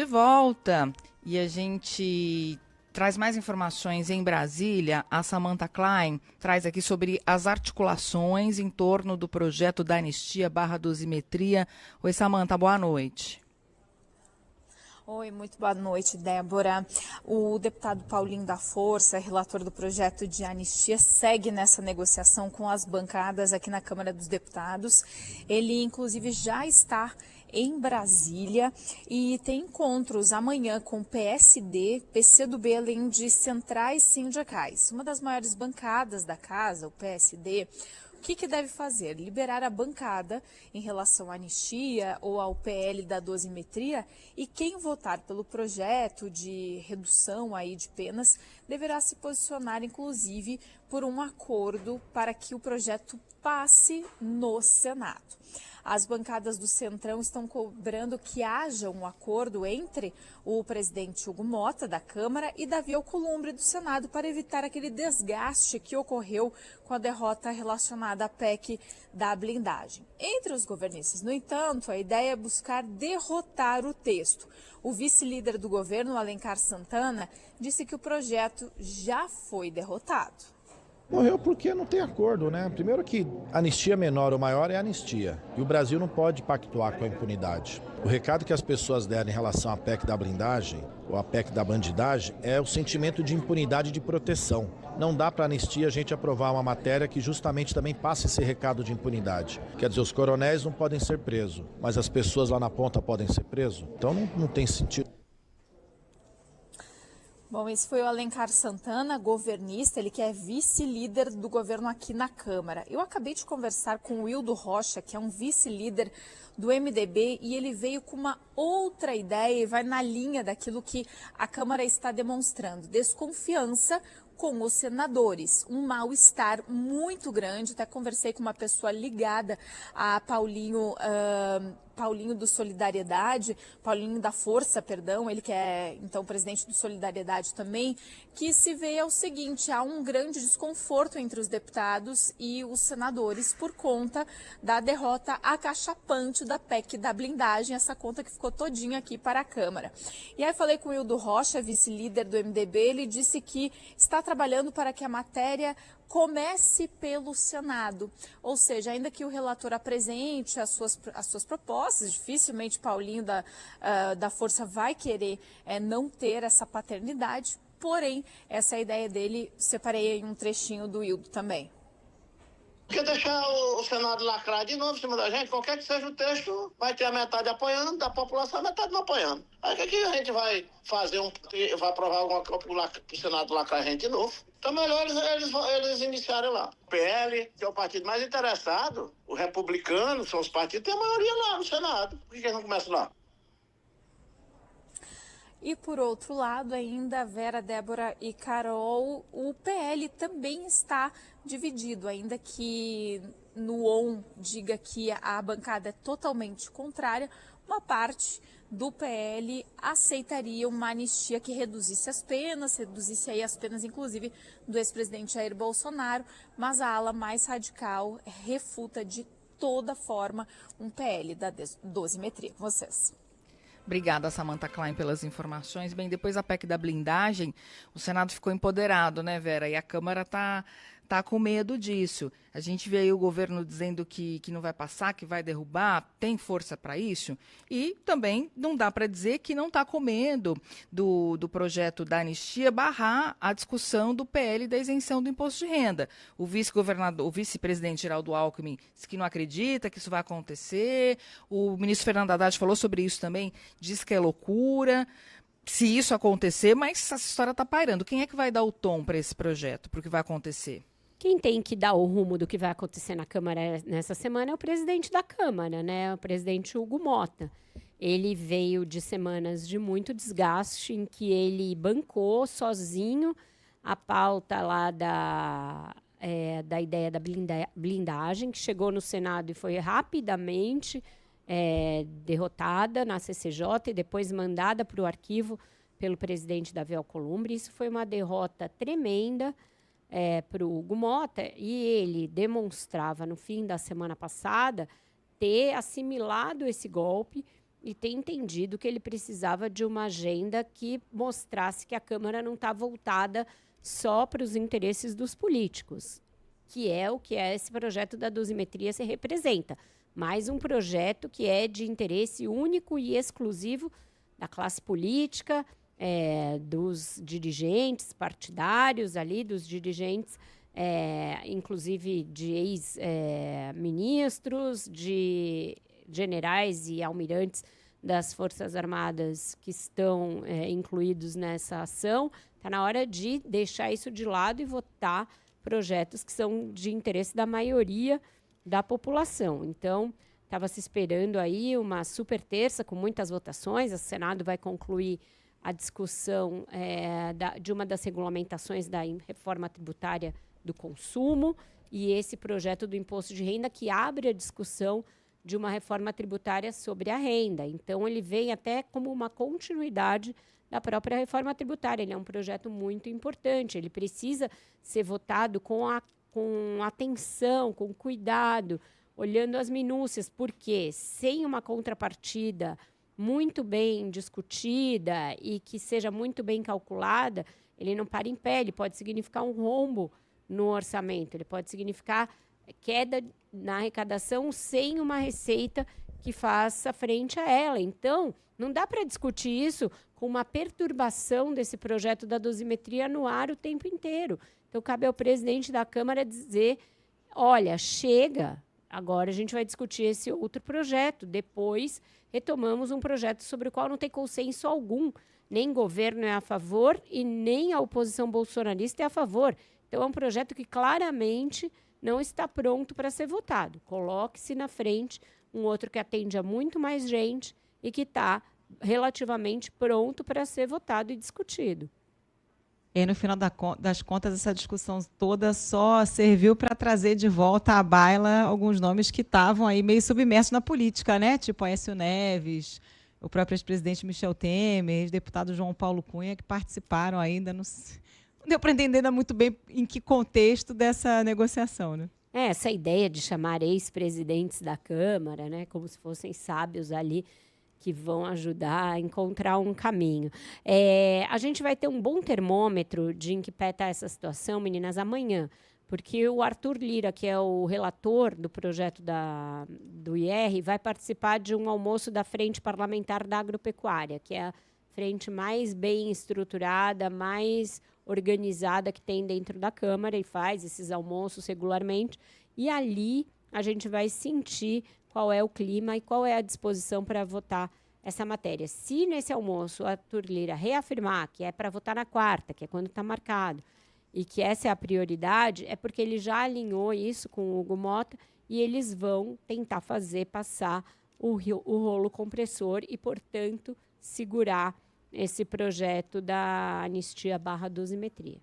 De volta e a gente traz mais informações em Brasília. A Samantha Klein traz aqui sobre as articulações em torno do projeto da anistia barra dosimetria. Oi, Samantha, boa noite. Oi, muito boa noite, Débora. O deputado Paulinho da Força, relator do projeto de anistia, segue nessa negociação com as bancadas aqui na Câmara dos Deputados. Ele, inclusive, já está em Brasília e tem encontros amanhã com PSD, PCdoB, além de centrais sindicais. Uma das maiores bancadas da casa, o PSD, o que deve fazer? Liberar a bancada em relação à anistia ou ao PL da dosimetria, e quem votar pelo projeto de redução aí de penas deverá se posicionar, inclusive, por um acordo para que o projeto passe no Senado. As bancadas do Centrão estão cobrando que haja um acordo entre o presidente Hugo Motta, da Câmara, e Davi Alcolumbre, do Senado, para evitar aquele desgaste que ocorreu com a derrota relacionada à PEC da blindagem. Entre os governistas, no entanto, a ideia é buscar derrotar o texto. O vice-líder do governo, Alencar Santana, disse que o projeto já foi derrotado. Morreu porque não tem acordo, né? Primeiro que anistia menor ou maior é anistia. E o Brasil não pode pactuar com a impunidade. O recado que as pessoas deram em relação à PEC da blindagem ou à PEC da bandidagem é o sentimento de impunidade e de proteção. Não dá para anistia a gente aprovar uma matéria que justamente também passa esse recado de impunidade. Quer dizer, os coronéis não podem ser presos, mas as pessoas lá na ponta podem ser presos. Então não tem sentido. Bom, esse foi o Alencar Santana, governista, ele que é vice-líder do governo aqui na Câmara. Eu acabei de conversar com o Wildo Rocha, que é um vice-líder do MDB, e ele veio com uma outra ideia e vai na linha daquilo que a Câmara está demonstrando: desconfiança com os senadores, um mal-estar muito grande. Até conversei com uma pessoa ligada a Paulinho do Solidariedade, Paulinho da Força, perdão, ele que é então presidente do Solidariedade também, que se vê ao seguinte: há um grande desconforto entre os deputados e os senadores por conta da derrota acachapante da PEC da blindagem, essa conta que ficou todinha aqui para a Câmara. E aí falei com o Hildo Rocha, vice-líder do MDB, ele disse que está trabalhando para que a matéria comece pelo Senado, ou seja, ainda que o relator apresente as suas propostas, dificilmente Paulinho da Força vai querer não ter essa paternidade, porém, essa é a ideia dele. Separei aí um trechinho do Hildo também. Porque deixar o Senado lacrar de novo em cima da gente, qualquer que seja o texto, vai ter a metade apoiando, da população a metade não apoiando. Aí o que a gente vai fazer? Vai aprovar alguma coisa para o Senado lacrar a gente de novo? Então melhor eles iniciarem lá. O PL, que é o partido mais interessado, o republicano, são os partidos que têm a maioria lá no Senado. Por que eles não começam lá? E por outro lado, ainda Vera, Débora e Carol, o PL também está dividido, ainda que no ON diga que a bancada é totalmente contrária. Uma parte do PL aceitaria uma anistia que reduzisse as penas, aí as penas inclusive do ex-presidente Jair Bolsonaro, mas a ala mais radical refuta de toda forma um PL da dosimetria. Com vocês. Obrigada, Samantha Klein, pelas informações. Bem, depois da PEC da blindagem, o Senado ficou empoderado, né, Vera? E a Câmara tá com medo disso. A gente vê aí o governo dizendo que não vai passar, que vai derrubar, tem força para isso. E também não dá para dizer que não está com medo do projeto da anistia barrar a discussão do PL da isenção do imposto de renda. O vice-presidente Geraldo Alckmin disse que não acredita que isso vai acontecer. O ministro Fernando Haddad falou sobre isso também, diz que é loucura se isso acontecer, mas essa história está pairando. Quem é que vai dar o tom para esse projeto, para o que vai acontecer? Quem tem que dar o rumo do que vai acontecer na Câmara nessa semana é o presidente da Câmara, né? O presidente Hugo Motta. Ele veio de semanas de muito desgaste, em que ele bancou sozinho a pauta lá da ideia da blindagem, que chegou no Senado e foi rapidamente derrotada na CCJ e depois mandada para o arquivo pelo presidente Davi Alcolumbre. Isso foi uma derrota tremenda para o Hugo Motta, e ele demonstrava no fim da semana passada ter assimilado esse golpe e tem entendido que ele precisava de uma agenda que mostrasse que a Câmara não está voltada só para os interesses dos políticos, que é o que esse projeto da dosimetria se representa. Mais um projeto que é de interesse único e exclusivo da classe política, dos dirigentes partidários ali, dos dirigentes, inclusive de ex-ministros, de generais e almirantes das Forças Armadas que estão incluídos nessa ação. Está na hora de deixar isso de lado e votar projetos que são de interesse da maioria da população. Então, estava se esperando aí uma super terça com muitas votações. O Senado vai concluir a discussão de uma das regulamentações da reforma tributária do consumo e esse projeto do imposto de renda que abre a discussão de uma reforma tributária sobre a renda. Então, ele vem até como uma continuidade da própria reforma tributária. Ele é um projeto muito importante, ele precisa ser votado com atenção, com cuidado, olhando as minúcias, porque sem uma contrapartida muito bem discutida e que seja muito bem calculada, ele não para em pé, ele pode significar um rombo no orçamento, ele pode significar queda na arrecadação sem uma receita que faça frente a ela. Então, não dá para discutir isso com uma perturbação desse projeto da dosimetria no ar o tempo inteiro. Então, cabe ao presidente da Câmara dizer, olha, chega, agora a gente vai discutir esse outro projeto, depois retomamos um projeto sobre o qual não tem consenso algum, nem governo é a favor e nem a oposição bolsonarista é a favor. Então, é um projeto que claramente não está pronto para ser votado. Coloque-se na frente um outro que atende a muito mais gente e que está relativamente pronto para ser votado e discutido. E aí, no final das contas, essa discussão toda só serviu para trazer de volta à baila alguns nomes que estavam aí meio submersos na política, né? Tipo Aécio Neves, o próprio ex-presidente Michel Temer, ex-deputado João Paulo Cunha, que participaram ainda. Não deu para entender ainda muito bem em que contexto dessa negociação, né? Essa ideia de chamar ex-presidentes da Câmara, né, como se fossem sábios ali, que vão ajudar a encontrar um caminho. A gente vai ter um bom termômetro de em que pé está essa situação, meninas, amanhã, porque o Arthur Lira, que é o relator do projeto do IR, vai participar de um almoço da Frente Parlamentar da Agropecuária, que é a frente mais bem estruturada, mais organizada que tem dentro da Câmara, e faz esses almoços regularmente. E ali a gente vai sentir qual é o clima e qual é a disposição para votar essa matéria. Se nesse almoço o Arthur Lira reafirmar que é para votar na quarta, que é quando está marcado, e que essa é a prioridade, é porque ele já alinhou isso com o Hugo Mota e eles vão tentar fazer passar o rolo compressor e, portanto, segurar esse projeto da anistia / dosimetria.